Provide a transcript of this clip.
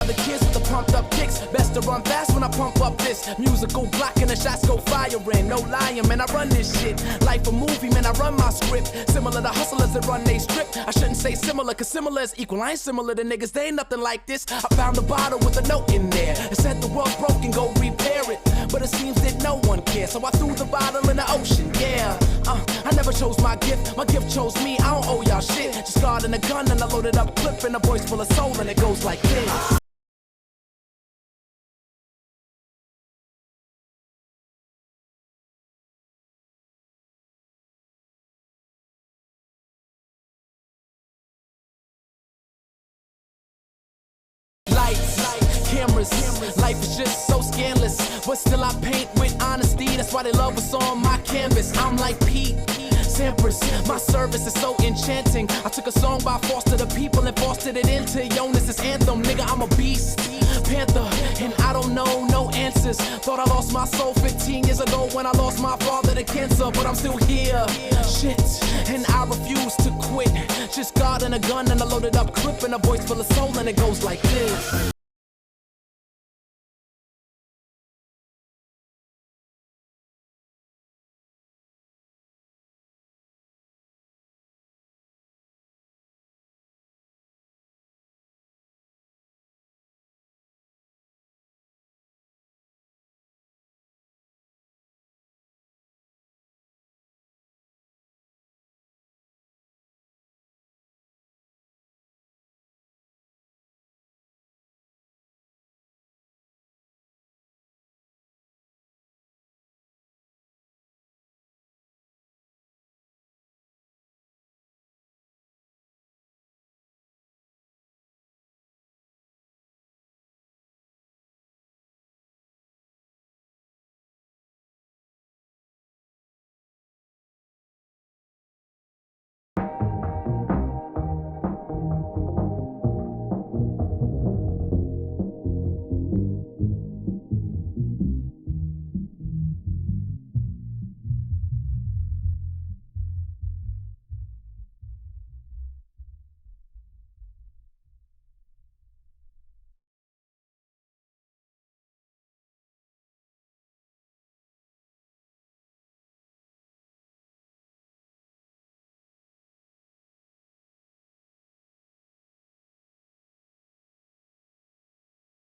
The kids with the pumped up kicks, best to run fast when I pump up this musical block and the shots go firing. No lying, man, I run this shit. Life a movie, man, I run my script. Similar to hustlers that run they strip. I shouldn't say similar, cause similar is equal. I ain't similar to niggas, they ain't nothing like this. I found a bottle with a note in there. It said the world's broken, go repair it. But it seems that no one cares, so I threw the bottle in the ocean, yeah. I never chose my gift chose me. I don't owe y'all shit. Just guard and a gun and I loaded up clip and a voice full of soul and it goes like this. Cameras, life is just so scandalous, but still I paint with honesty. That's why they love what's on my canvas. I'm like Pete Sampras, my service is so enchanting. I took a song by Foster the People and fostered it into Jonas' anthem. Nigga, I'm a beast, panther, and I don't know no answers. Thought I lost my soul 15 years ago when I lost my father to cancer, but I'm still here. Shit, and I refuse to quit. Just God and a gun and a loaded up clip and a voice full of soul and it goes like this.